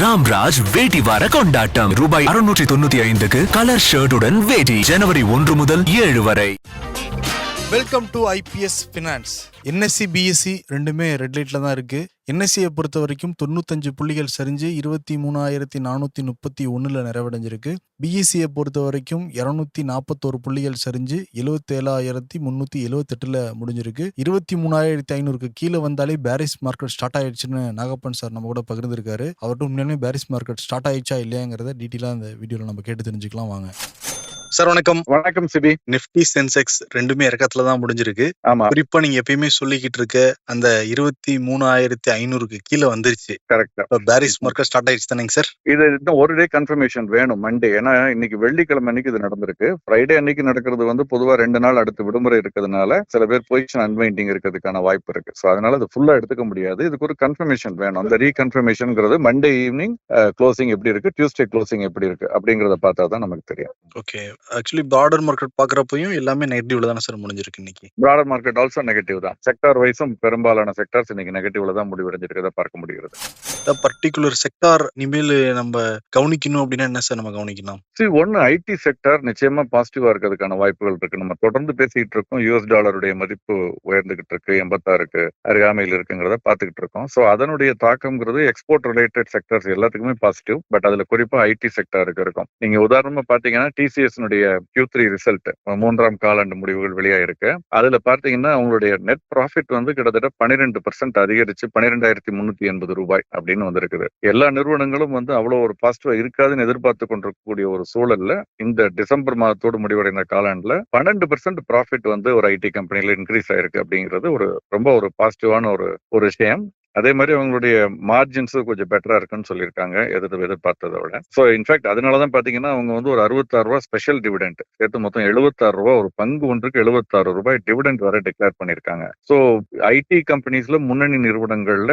ராம்ராஜ் வேட்டி வார கொண்டாட்டம் ரூபாய் 695க்கு கலர் ஷர்ட்டுடன் வேட்டி ஜனவரி 1 முதல் 7 வரை. Welcome to IPS finance. NSC BSc ரெண்டுமே ரெட் லைட்டில் தான் இருக்குது. என்எஸ்சியை பொறுத்த வரைக்கும் 95 புள்ளிகள் சரிஞ்சு 23,431 நிறைவடைஞ்சிருக்கு. பிஎஸ்சியை பொறுத்த வரைக்கும் 241 புள்ளிகள் சரிஞ்சு 77,378 முடிஞ்சிருக்கு. 23,500க்கு கீழே வந்தாலே பேரிஸ் மார்க்கெட் ஸ்டார்ட் ஆயிடுச்சுன்னு நாகப்பன் சார் நம்ம கூட பகிர்ந்துருக்காரு. அவர்கிட்ட உண்மையிலுமே பேரிஸ் மார்க்கெட் ஸ்டார்ட் ஆயிடுச்சா இல்லையாங்கிறத டீட்டெயிலாக அந்த வீடியோவில் நம்ம கேட்டு தெரிஞ்சுக்கலாம் வாங்க. சார் வணக்கம். வணக்கம் சிபி. நிஃப்டி சென்செக்ஸ் ரெண்டுமே இறக்கத்துல தான் முடிஞ்சிருக்கு. ஆமா, குறிப்பா நீங்க எப்பயுமே சொல்லிக்கிட்டு இருக்க அந்த 23,500க்கு கீழே வந்துருச்சு. கரெக்டா. இப்ப பாரிஸ் மார்க்கெட் ஸ்டார்ட் ஆயிடுச்சு தானேங்க சார்? இது இன்னும் ஒரு டே கன்ஃபர்மேஷன் வேணும் மண்டே. ஏன்னா இன்னைக்கு வெள்ளிக்கிழமை அன்னைக்கு இது நடந்திருக்கு. ஃப்ரைடே அன்னைக்கு நடக்கிறது வந்து பொதுவா 2 நாள் அடுத்து விடுமுறை இருக்கிறதுனால சில பேர் பொசிஷன் அன்வைண்டிங் இருக்கிறதுக்கான வாய்ப்பு இருக்கு. ஸோ அதனால அது ஃபுல்லா எடுத்துக்க முடியாது. இதுக்கு ஒரு கன்ஃபர்மேஷன் வேணும். அந்த ரீகன்ஃபர்மேஷன்ங்கிறது மண்டே ஈவினிங் க்ளோசிங் எப்படி இருக்கு, டியூஸ்டே க்ளோசிங் எப்படி இருக்கு அப்படிங்கறத பார்த்தா தான் நமக்கு தெரியும். ஓகே, ஆக்சுவலி பார்டர் மார்க்கெட் பாக்குறப்பையும் எல்லாமே நெகட்டிவ்ல தானே சார் முடிஞ்சிருக்கு இன்னைக்கு? பிராடர் மார்க்கெட் ஆல்சோ நெகட்டிவ் தான். செக்டார் வைஸும் பெரும்பாலான செக்டார்ஸ் இன்னைக்கு நெகட்டிவ்ல தான் முடிவடைஞ்சிருக்கிறத பார்க்க முடிகிறது. பர்டிகுலர் செக்டார் இனிமேல் நம்ம கவனிக்கணும் அப்படின்னா என்ன சார் நம்ம கவனிக்கணும்? ஒன்னு ஐடி செக்டார் நிச்சயமா பாசிட்டிவா இருக்கிறதுக்கான வாய்ப்புகள் இருக்கு. நம்ம தொடர்ந்து பேசிக்கிட்டு இருக்கோம். யூஎஸ் டாலருடைய மதிப்பு உயர்ந்துகிட்டு இருக்கு, 86க்கு அருகாமையில் இருக்குங்கிறத பாத்துக்கிட்டு இருக்கோம். சோ அதனுடைய தாக்கம்ங்கிறது எக்ஸ்போர்ட் ரிலேட்டட் செக்டர்ஸ் எல்லாத்துக்குமே பாசிட்டிவ். பட் அதுல குறிப்பா ஐடி செக்டாருக்கு இருக்கும். நீங்க உதாரணமா பாத்தீங்கன்னா டிசிஎஸ் Q3 ரிசல்ட் 3ஆம் காலாண்டு முடிவுகள் வெளியாயிருக்கு. அதுல பாத்தீங்கன்னா அவங்களுடைய நெட் ப்ராஃபிட் வந்து கிட்டத்தட்ட 12% அதிகரிச்சு 12,380 ரூபாய் அப்படின்னு வந்திருக்குது. எல்லா நிறுவனங்களும் வந்து அவ்வளவு ஒரு பாசிட்டிவா இருக்காதுன்னு எதிர்பார்த்து கொண்டிருக்கக்கூடிய ஒரு சூழல்ல இந்த டிசம்பர் மாதத்தோடு முடிவடைந்த காலாண்டுல 12% ப்ராஃபிட் வந்து ஒரு ஐடி கம்பெனில இன்க்ரீஸ் ஆயிருக்கு அப்படிங்கிறது ஒரு ரொம்ப ஒரு பாசிட்டிவான ஒரு விஷயம். அதே மாதிரி அவங்களுடைய மார்ஜின்ஸ் கொஞ்சம் பெட்டரா இருக்குன்னு சொல்லியிருக்காங்க எதிர்பார்த்ததை விட. ஸோ இன்ஃபேக்ட் அதனாலதான் பாத்தீங்கன்னா அவங்க வந்து ஒரு 66 ரூபாய் ஸ்பெஷல் டிவிடெண்ட் சேர்த்து மொத்தம் 76 ரூபாய், ஒரு பங்கு ஒன்றுக்கு 76 ரூபாய் டிவிடெண்ட் வர டிக்ளேர் பண்ணியிருக்காங்க. ஸோ ஐடி கம்பெனிஸ்ல முன்னணி நிறுவனங்கள்ல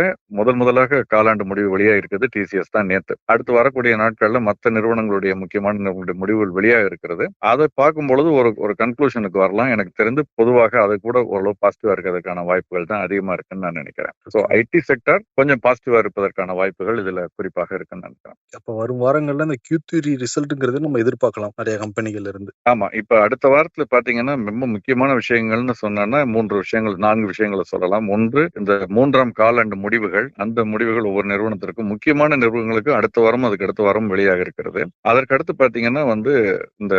முதலாக காலாண்டு முடிவு வெளியாக இருக்குது டிசிஎஸ் தான் நேத்து. அடுத்து வரக்கூடிய நாட்கள்ல மற்ற நிறுவனங்களுடைய முக்கியமான முடிவுகள் வெளியாக இருக்கிறது. அதை பார்க்கும் பொழுது ஒரு கன்க்ளூஷனுக்கு வரலாம். எனக்கு தெரிந்து பொதுவாக அது கூட ஓரளவு பாசிட்டிவா இருக்கிறதுக்கான வாய்ப்புகள் தான் அதிகமா இருக்குன்னு நான் நினைக்கிறேன். ஸோ ஐடி செக்டர் கொஞ்சம் பாசிட்டிவா இருப்பதற்கான வாய்ப்புகள் இதுல குறிப்பாக இருக்குன்னு நினைக்கிறேன். அப்ப வரும் வாரங்கள்ல இந்த Q3 ரிசல்ட்ங்கிறது நம்ம எதிர்பார்க்கலாம் நிறைய கம்பெனிகள் இருந்து. ஆமா, இப்ப அடுத்த வாரத்துல பாத்தீங்கன்னா ரொம்ப முக்கியமான விஷயங்கள்னு சொன்னா 4 விஷயங்களை சொல்லலாம். ஒன்று, இந்த 3ஆம் காலாண்டு முடிவுகள். அந்த முடிவுகள் ஒவ்வொரு நிறுவனத்திற்கும் முக்கியமான நிறுவனங்களுக்கு அடுத்த வாரம் அதுக்கு அடுத்த வாரம் வெளியாக இருக்கிறது. அதற்கு அடுத்து பாத்தீங்கன்னா வந்து இந்த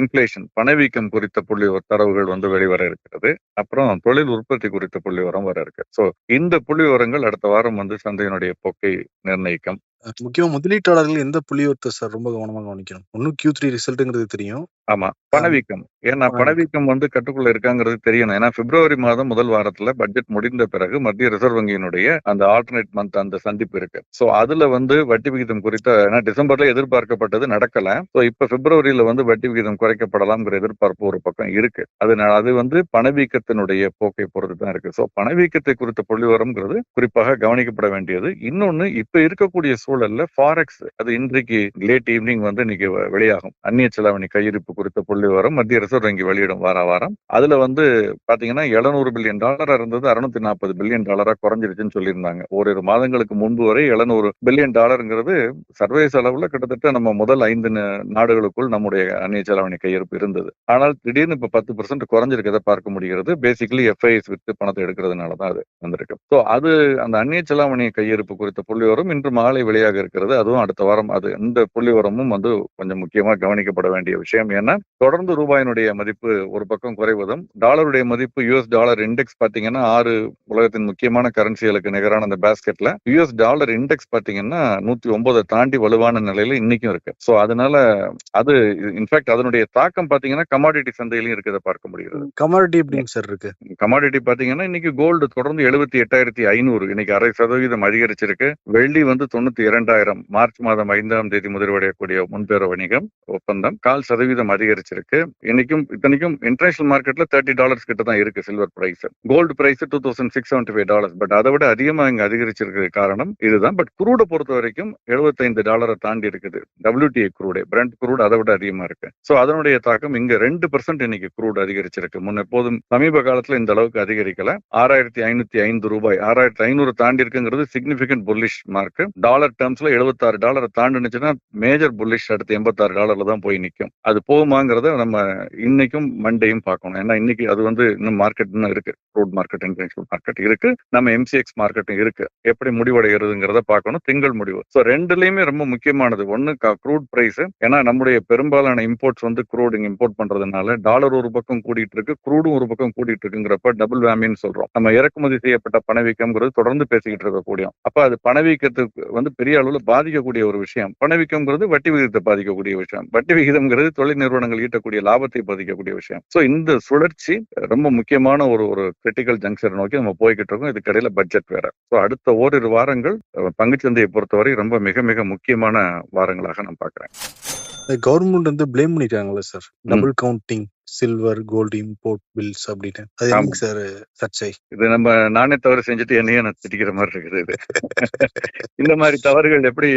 இன்ஃபிளேஷன் பணவீக்கம் குறித்த புள்ளி தரவுகள் வந்து வெளிவர இருக்கிறது. அப்புறம் தொழில் உற்பத்தி குறித்த புள்ளி விவரம் வர இருக்கு. சோ இந்த புள்ளி விவரங்கள் அடுத்த வாரம் வந்து சந்தையினுடைய போக்கை நிர்ணயிக்கும். முக்கியமா முதலீட்டாளர்கள் எந்த புள்ளிவரத்தை சார் ரொம்ப கவனமா கவனிக்கணும்? ஒன்னும் Q3 ரிசல்ட்ங்கிறது தெரியும். ஆமா, பணவீக்கம். ஏன்னா பணவீக்கம் வந்து கட்டுக்குள்ள இருக்காங்கிறது தெரியணும். ஏன்னா பிப்ரவரி மாதம் முதல் வாரத்துல பட்ஜெட் முடிந்த பிறகு மத்திய ரிசர்வ் வங்கியினுடைய அந்த ஆல்டர்னேட் மந்த் அந்த சந்திப்பு இருக்கு. சோ அதுல வந்து வட்டி விகிதம் குறித்த, ஏன்னா டிசம்பர்ல எதிர்பார்க்கப்பட்டது நடக்கல. சோ இப்ப பிப்ரவரியில வந்து வட்டி விகிதம் குறைக்கப்படலாம்ங்கிற எதிர்பார்ப்பு ஒரு பக்கம் இருக்கு. அது வந்து பணவீக்கத்தினுடைய போக்கை பொறுத்து தான் இருக்கு. சோ பணவீக்கத்தை குறித்த புள்ளிவரம்ங்கிறது குறிப்பாக கவனிக்கப்பட வேண்டியது. இன்னொன்னு, இப்ப இருக்கக்கூடிய சூழல்ல ஃபாரெக்ஸ் அது இன்றைக்கு லேட் ஈவினிங் வந்து இன்னைக்கு வெளியாகும். அந்நிய செலாவணி கையிருப்பு குறித்த புள்ளி விவரம் மத்திய ரிசர்வ் வங்கி வெளியிடும் வாரம். அதுல வந்து பாத்தீங்கன்னா $700 பில்லியன் இருந்தது $640 பில்லியன் குறைஞ்சிருச்சுன்னு சொல்லியிருந்தாங்க. ஓரிரு மாதங்களுக்கு முன்பு வரை $700 பில்லியன் சர்வதேச அளவுல கிட்டத்தட்ட நம்ம முதல் 5 நாடுகளுக்குள் நம்முடைய அந்நிய செலாவணி கையிருப்பு இருந்தது. ஆனால் திடீர்னு இப்ப 10% குறைஞ்சிருக்கதை பார்க்க முடிகிறது. பேசிக்கலி எஃப்ஐஎஸ் வித்து பணத்தை எடுக்கிறதுனாலதான் அது வந்திருக்கு. ஸோ அது அந்த அந்நிய செலாவணி கையிருப்பு குறித்த புள்ளி விவரம் இன்று மாலை வெளியாக இருக்கிறது. அதுவும் அடுத்த வாரம் அது இந்த புள்ளி விவரமும் வந்து கொஞ்சம் முக்கியமா கவனிக்கப்பட வேண்டிய விஷயம். ஏன்னா தொடர்ந்து ரூபாயினுடைய மதிப்பு ஒரு பக்கம் குறைவதும், டாலருடைய மதிப்பு யூஎஸ் டாலர் இண்டெக்ஸ் பாத்தீங்கன்னா 6 உலகத்தின் முக்கியமான கரன்சிகளுக்கு நிகரான அந்த பேஸ்கெட்ல யூஎஸ் டாலர் இண்டெக்ஸ் பாத்தீங்கன்னா 109 தாண்டி வலுவான நிலையில இன்னைக்கும் இருக்கு. சோ அதனால அது இன்ஃபேக்ட் அதனுடைய தாக்கம் பாத்தீங்கன்னா கமாடிட்டி சந்தையிலையும் இருக்கிறத பார்க்க முடிகிறது. கமாடிட்டி எப்படிங்க சார் இருக்கு? கமாடிட்டி பாத்தீங்கன்னா இன்னைக்கு கோல்டு தொடர்ந்து 78,500 இன்னைக்கு 0.5% அதிகரிச்சிருக்கு. வெள்ளி வந்து 92,000 மார்ச் மாதம் 5ஆம் தேதி முதலிவடையக்கூடிய முன்பேற வணிகம் ஒப்பந்தம் 0.25% அதிகரிச்சிருக்கு. இத்தனைக்கும் இன்டர்நேஷனல் மார்க்கெட்ல $30 கிட்ட தான் இருக்கு silver price. Gold price $2,675. But அதை விட அதிகமா இங்க அதிகரிச்சிருக்கிறது காரணம் இதுதான். பட் குரூட பொறுத்த வரைக்கும் $75 தாண்டி இருக்குது. WTI குரூடு, பிரெண்ட் குரூட் அதை விட அதிகமா இருக்கு. சோ அதனுடைய தாக்கம் இங்க 2% இன்னைக்கு குரூட் அதிகரிச்சிருக்கு. முன் எப்போதும் சமீப காலத்துல இந்த அளவுக்கு அதிகரிக்கல. $6,505 6,500 தாண்டி இருக்குங்கிறது significant bullish mark. Dollar market டேர்ம்ஸ்ல $76 தாண்டுனுச்சுன்னா மேஜர் புல்லிஷ் அடுத்து $86 தான் போய் நிற்கும். அது போகுமாங்கிறத நம்ம இன்னைக்கும் மண்டேயும் பார்க்கணும். ஏன்னா இன்னைக்கு அது இன்னும் மார்க்கெட் இன்னும் இருக்கு. க்ரூட் மார்க்கெட், இன்டர்நேஷனல் மார்க்கெட் இருக்கு. நம்ம எம்சிஎக்ஸ் மார்க்கெட்டும் இருக்கு. எப்படி முடிவடைகிறதுங்கிறத பார்க்கணும். திங்கள் முடிவு. ஸோ ரெண்டுலயுமே ரொம்ப முக்கியமானது. ஒன்னு க்ரூட் பிரைஸ். ஏன்னா நம்முடைய பெரும்பாலான இம்போர்ட்ஸ் க்ரூட் இம்போர்ட் பண்றதுனால டாலர் ஒரு பக்கம் கூடிட்டு இருக்கு, க்ரூடும் ஒரு பக்கம் கூடிட்டு இருக்குங்கிறப்ப டபுள் வேமின்னு சொல்றோம். நம்ம இறக்குமதி செய்யப்பட்ட பணவீக்கம்ங்கிறது தொடர்ந்து பேசிக்கிட்டு இருக்கக்கூடிய, அப்ப அது பணவீக்கத்துக்கு பெரிய அளவுல பாதிக்கக்கூடிய ஒரு விஷயம். பணவீக்கம்ங்கிறது வட்டி விகிதத்தை பாதிக்கக்கூடிய விஷயம். வட்டி விகிதம்ங்கிறது தொழில் நிறுவனங்கள் ஈட்டக்கூடிய லாபத்தை பாதிக்கக்கூடிய விஷயம். ஸோ இந்த சுழற்சி ரொம்ப முக்கியமான ஒரு கிரிட்டிக்கல் ஜங்ஷன் நோக்கி நம்ம போய்கிட்டு இருக்கோம். இதுக்கு இடையில பட்ஜெட் வேற. ஸோ அடுத்த ஓரிரு வாரங்கள் பங்குச்சந்தையை பொறுத்தவரை ரொம்ப மிக மிக முக்கியமான வாரங்களாக நான் பார்க்கிறேன். கவர்மெண்ட் பிளேம் பண்ணிட்டாங்களா sir, double counting silver gold import bills அப்படின்னு? அது என்னங்க சார் சர்ச்சை? இது நம்ம நானே தவறு செஞ்சுட்டு என்னையே நான் திட்டிக்கிற மாதிரி இருக்குது. இது இந்த மாதிரி தவறுகள் எப்படி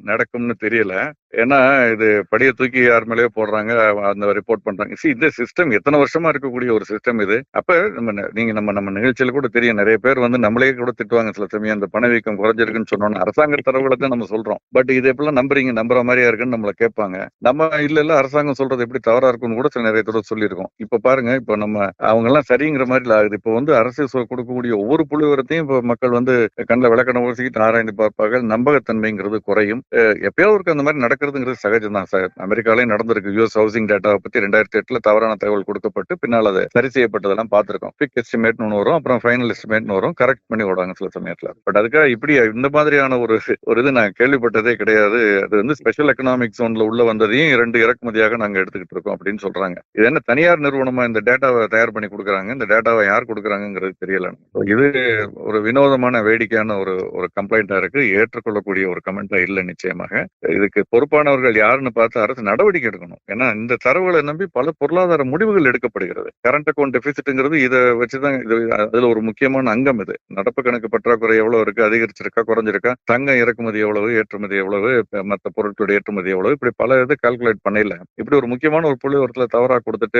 நடக்கும்னு தெரியல. ஏன்னா இது படியை தூக்கி யார் மேலேயோ போடுறாங்க, அந்த ரிப்போர்ட் பண்றாங்க. இந்த சிஸ்டம் எத்தனை வருஷமா இருக்கக்கூடிய ஒரு சிஸ்டம் இது. அப்ப நம்ம நிகழ்ச்சியில கூட தெரியும், நிறைய பேர் நம்மளே கூட திட்டுவாங்க சில சமயம். அந்த பணவீக்கம் குறைஞ்சிருக்குன்னு சொன்னோம்னா அரசாங்க தரவுகளை தான் நம்ம சொல்றோம். பட் இது எப்படிலாம் நம்புறீங்க, நம்புற மாதிரியா இருக்குன்னு நம்மள கேட்பாங்க. நம்ம இல்ல அரசாங்கம் சொல்றது எப்படி தவறா இருக்குன்னு கூட சில நிறைய தடவை சொல்லியிருக்கோம். இப்ப பாருங்க, இப்ப நம்ம அவங்க எல்லாம் சரிங்கிற மாதிரி ஆகுது. இப்ப அரசு கொடுக்கக்கூடிய ஒவ்வொரு புள்ளிவரத்தையும் இப்ப மக்கள் கண்ணில் விளக்கணம் ஊசிக்கிட்டு ஆராய்ந்து பார்ப்பார்கள். நம்பகத்தன்மைங்கிறது குறையும். எப்பயாவது அந்த மாதிரி நடக்கிறதுங்கிறது சகஜம் தான் சார். அமெரிக்காலையும் நடந்திருக்கு. யூஎஸ் ஹவுசிங் டேட்டாவை பத்தி 2008 தவறான தகவல் கொடுக்கப்பட்டு பின்னால் அது சரி செய்யப்பட்டதெல்லாம் பார்த்திருக்கோம். பிக் எஸ்டிமேட் ஒன்று வரும், அப்புறம் ஃபைனல் எஸ்டிமேட் வரும், கரெக்ட் பண்ணி விடுவாங்க சில சமயத்துல. பட் அதுக்காக இப்படி இந்த மாதிரியான ஒரு இது நான் கேள்விப்பட்டதே கிடையாது. அது ஸ்பெஷல் எக்கனாமிக் ஜோன்ல உள்ள வந்ததையும் 2 இறக்குமதியாக நாங்க எடுத்துக்கிட்டு இருக்கோம் அப்படின்னு சொல்றாங்க. இது என்ன தனியார் நிறுவனமா இந்த டேட்டாவை தயார் பண்ணி கொடுக்குறாங்க? இந்த டேட்டாவை யார் கொடுக்குறாங்கிறது தெரியல. இது ஒரு வினோதமான வேடிக்கையான ஒரு கம்ப்ளைண்டா இருக்கு. ஏற்றுக்கொள்ளக்கூடிய ஒரு கமெண்டா இல்லை நிச்சயமாக. இதுக்கு பொறுப்பானவர்கள் யாருன்னு பார்த்து அரசு நடவடிக்கை எடுக்கணும். ஏன்னா இந்த தரவுகளை நம்பி பல பொருளாதார முடிவுகள் எடுக்கப்படுகிறது. கரண்ட் அக்கௌண்ட் டெபிசிட்ங்கிறது இதை வச்சுதான். அதுல ஒரு முக்கியமான அங்கம் இது. நடப்பு கணக்கு பற்றாக்குறை எவ்வளவு இருக்கு, அதிகரிச்சிருக்கா, குறைஞ்சிருக்கா, தங்க இறக்குமதி எவ்வளவு, ஏற்றுமதி எவ்வளவு, மற்ற பொருட்களுடைய ஏற்றுமதி எவ்வளவு, இப்படி பல இது கால்குலேட் பண்ணல. இப்படி ஒரு முக்கியமான ஒரு புள்ளி ஒருத்தர் தவறா கொடுத்துட்டு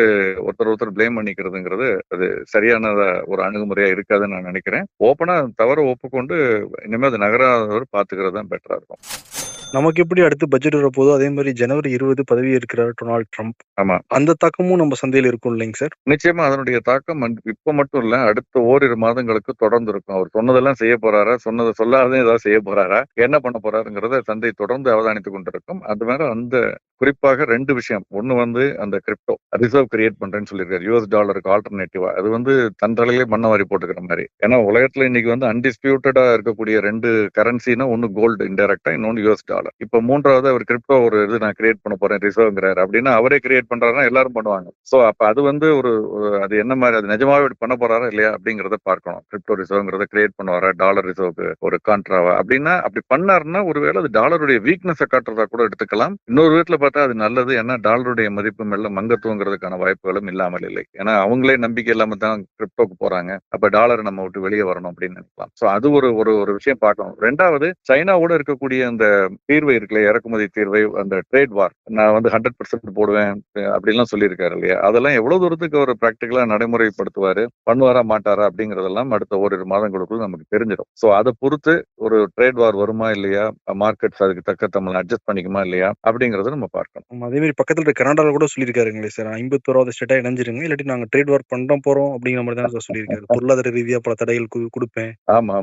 ஒருத்தர் பிளேம் பண்ணிக்கிறதுங்கிறது அது சரியானதா ஒரு அணுகுமுறையா இருக்காதுன்னு நான் நினைக்கிறேன். ஓப்பனா தவற ஒப்புக்கொண்டு இனிமேல் அது நகராதவர் பாத்துக்கிறது தான் பெட்டரா இருக்கும். நமக்கு எப்படி அடுத்து பட்ஜெட் வரப்போதோ அதே மாதிரி ஜனவரி 20 பதவி இருக்கிறார் டொனால்ட் ட்ரம்ப். ஆமா, அந்த தாக்கமும் நம்ம சந்தையில் இருக்கும் இல்லைங்க சார்? நிச்சயமா அதனுடைய தாக்கம் இப்ப மட்டும் இல்ல, அடுத்த ஓரிரு மாதங்களுக்கு தொடர்ந்து இருக்கும். அவர் சொன்னதெல்லாம் செய்ய போறாரா, சொன்னதை சொல்லாதே ஏதாவது செய்ய போறாரா, என்ன பண்ண போறாருங்கிறத சந்தை தொடர்ந்து அவதானித்துக் கொண்டிருக்கும். அது மேல அந்த குறிப்பாக 2 விஷயம். ஒண்ணு அந்த கிரிப்டோ ரிசர்வ் கிரியேட் பண்றேன்னு சொல்லியிருக்காரு. யூஎஸ் டாலருக்கு ஆல்டர்னேட்டிவா. அது தன்றையிலே மண்ண வாரி போட்டுக்கிற மாதிரி. ஏன்னா உலகத்துல இன்னைக்கு அன்டிஸ்பியூட்டடா இருக்கக்கூடிய 2 கரன்சினா, ஒன்னு கோல்டு இன்டைரக்டா, இன்னொன்னு யூஎஸ் டாலர். இப்ப மூன்றாவது அவர் கிரிப்டோ ஒரு இது நான் கிரியேட் பண்ண போறேன் ரிசர்வ்ங்கிறாரு அப்படின்னா, அவரே கிரியேட் பண்றாருன்னா எல்லாரும் பண்ணுவாங்க. சோ அப்ப அது அது என்ன மாதிரி, அது நிஜமாவே பண்ண போறாரா இல்லையா அப்படிங்கறத பார்க்கணும். கிரிப்டோ ரிசர்வ்ங்கிறத கிரியேட் பண்ணுவாரா, டாலர் ரிசர்வ்க்கு ஒரு கான்ட்ராவா அப்படின்னா, அப்படி பண்ணாருன்னா ஒருவேளை அது டாலருடைய வீக்னஸை காட்டுறதா கூட எடுத்துக்கலாம். இன்னொரு விதத்துல பார்த்தா அது நல்லது. ஏன்னா டாலருடைய மதிப்பு மெல்ல மங்கத்துவங்கிறதுக்கான வாய்ப்புகளும் இல்லாமல் இல்லை. ஏன்னா அவங்களே நம்பிக்கை இல்லாம தான் கிரிப்டோக்கு போறாங்க. அப்ப டாலர் நம்ம விட்டு வெளியே வரணும் அப்படின்னு நினைக்கலாம். சோ அது ஒரு விஷயம் பார்க்கணும். 2வது, சைனாவோட இருக்கக்கூடிய அந்த தீர்வை இருக்குல்ல, இறக்குமதி தீர்வை, அந்த ட்ரேட் வார், நான் 100% போடுவேன் அப்படின்லாம் சொல்லியிருக்காரு இல்லையா, அதெல்லாம் எவ்வளவு தூரத்துக்கு அவர் பிராக்டிகலா நடைமுறைப்படுத்துவாரு, பண்ணுவாரா மாட்டாரா அப்படிங்கறதெல்லாம் அடுத்த ஓரிரு மாதங்களுக்குள்ள நமக்கு தெரிஞ்சிடும். சோ அதை பொறுத்து ஒரு ட்ரேட் வார் வருமா இல்லையா, மார்க்கெட்ஸ் அதுக்கு தக்க நம்மளை அட்ஜஸ்ட் பண்ணிக்குமா இல்லையா அப்படிங்கறத நம்ம பார்க்கணும். அதே மாதிரி பக்கத்துல கனடால கூட சொல்லியிருக்காருங்களே சார், 51வது ஸ்டேட்டா இணைஞ்சிருங்க, இல்லாட்டி நாங்க ட்ரேட் வார் பண்ண போறோம் அப்படிங்கிற மாதிரி தான் சார் சொல்லியிருக்காரு. பொருளாதார ரீதியா பல தடைகள் கொடுப்பேன்,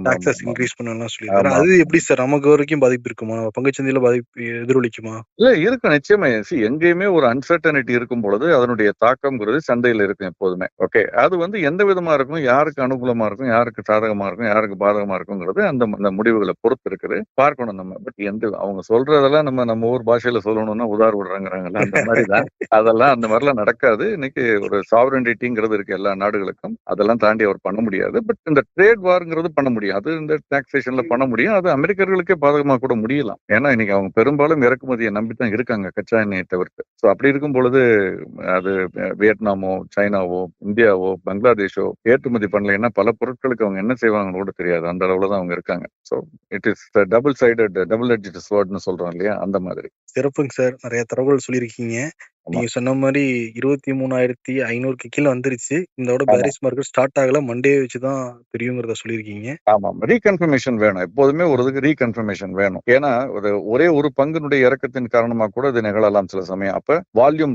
டாக்ஸஸ் இன்க்ரீஸ் பண்ணலாம் சொல்லியிருக்காரு. அது எப்படி சார் நமக்கு வரைக்கும் பாதிப்பு இருக்குமா, பங்குச்சந்தையில பாதிப்பு எதிரொலிக்குமா? இல்ல, இருக்கும் நிச்சயமா. எங்கேயுமே ஒரு அன்சர்டனிட்டி இருக்கும் பொழுது அதனுடைய தாக்கம்ங்கிறது சந்தையில இருக்கும் எப்போதுமே. ஓகே, அது எந்த விதமா இருக்கும், யாருக்கு அனுகூலமா இருக்கும், யாருக்கு சாதகமா இருக்கும், யாருக்கு பாதகமா இருக்குங்கிறது அந்த முடிவுகளை பொறுத்து இருக்குது, பார்க்கணும் நம்ம. பட் அவங்க சொல்றதெல்லாம் நம்ம ஊர் பாஷையில சொல்லணும்னா உதார் விடுறாங்கிறாங்கல்ல, அந்த மாதிரி தான். அதெல்லாம் அந்த மாதிரிலாம் நடக்காது. இன்னைக்கு ஒரு சாவரனிட்டிங்கிறது இருக்கு எல்லா நாடுகளுக்கும். அதெல்லாம் தாண்டி அவர் பண்ண முடியாது. பட் இந்த ட்ரேட் வார்ங்கிறது பண்ண முடியும். அது இந்த டாக்ஸேஷன்ல பண்ண முடியும். அது அமெரிக்கர்களுக்கே பாதகமா கூட முடியலாம். ஏன்னா இன்னைக்கு அவங்க பெரும்பாலும் இறக்குமதியை நம்பித்தான் இருக்காங்க, கச்சா எண்ணெயை தவிர்த்து. ஸோ அப்படி இருக்கும் பொழுது அது வியட்நாமோ, சைனாவோ, இந்தியாவோ, பங்களாதேஷோ ஏற்றுமதி பண்ணலைன்னா பல பொருட்களுக்கு அவங்க என்ன செய்வாங்கன்னு கூட தெரியாது. அந்த அளவுல தான் அவங்க இருக்காங்க. So it is double edged ஸ்வார்ட்னு சொல்றோம் இல்லையா, அந்த மாதிரி. சிறப்புங்க சார், நிறைய தகவல்கள் சொல்லியிருக்கீங்க. நீங்க சொன்ன மாரி 23,500க்கு கீழ வந்துருச்சு. இதோட ஆமா. பேரிஸ் மார்க்கெட் ஸ்டார்ட் ஆகல. மண்டே வச்சு தான் தெரியுங்கிறத சொல்லியிருக்கீங்க. ஆமாம். ரீகன்ஃபர்மேஷன் வேணும். எப்போதுமே ஒரு இதுக்கு ரீகன்ஃபர்மேஷன் வேணும். ஏன்னா, ஒரே ஒரு பங்கினுடைய இறக்கத்தின் காரணமா கூட இது நிகழலாம் சில சமயம். அப்ப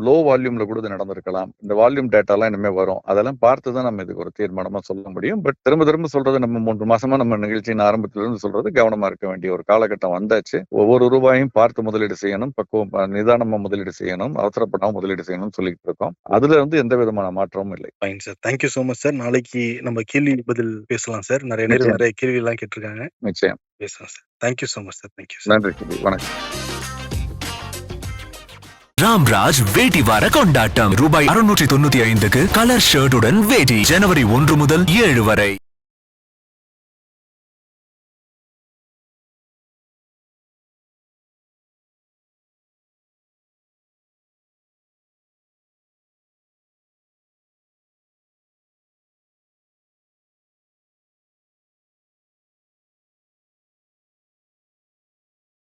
லோ வால்யூம்ல கூட இது நடந்திருக்கலாம். இந்த வால்யூம் டேட்டாலாம் இனிமே வரும். அதெல்லாம் பார்த்து தான் நம்ம இதுக்கு ஒரு தீர்மானமா சொல்ல முடியும். பட் திரும்ப சொல்றது நம்ம 3 மாசமா நம்ம நிகழ்ச்சியின் ஆரம்பத்திலிருந்து சொல்றது கவனமா இருக்க வேண்டிய ஒரு காலகட்டம் வந்தாச்சு. ஒவ்வொரு ரூபாயும் பார்த்து முதலீடு செய்யணும். நிதானமா முதலீடு செய்யணும். அவசரப்படாம முதலீடு செய்யணும்னு சொல்லிட்டு இருக்கோம். அதுல எந்த விதமான மாற்றமும் இல்லை. Fine sir. Thank you so much sir. நாளைக்கு நம்ம கேள்வி பதில் பேசலாம் சார். நிறைய நேரம் நிச்சயம். நிறைய கேள்வி எல்லாம் கேட்டிருக்காங்க. நிச்சயம். பேசலாம் sir. Thank you so much sir. Thank you sir. நன்றி. வணக்கம். ராம்ராஜ் வேட்டி வார கொண்டாட்டம் ரூபாய் 695க்கு கலர் ஷர்ட்டுடன் வேட்டி ஜனவரி 1 முதல் 7 வரை.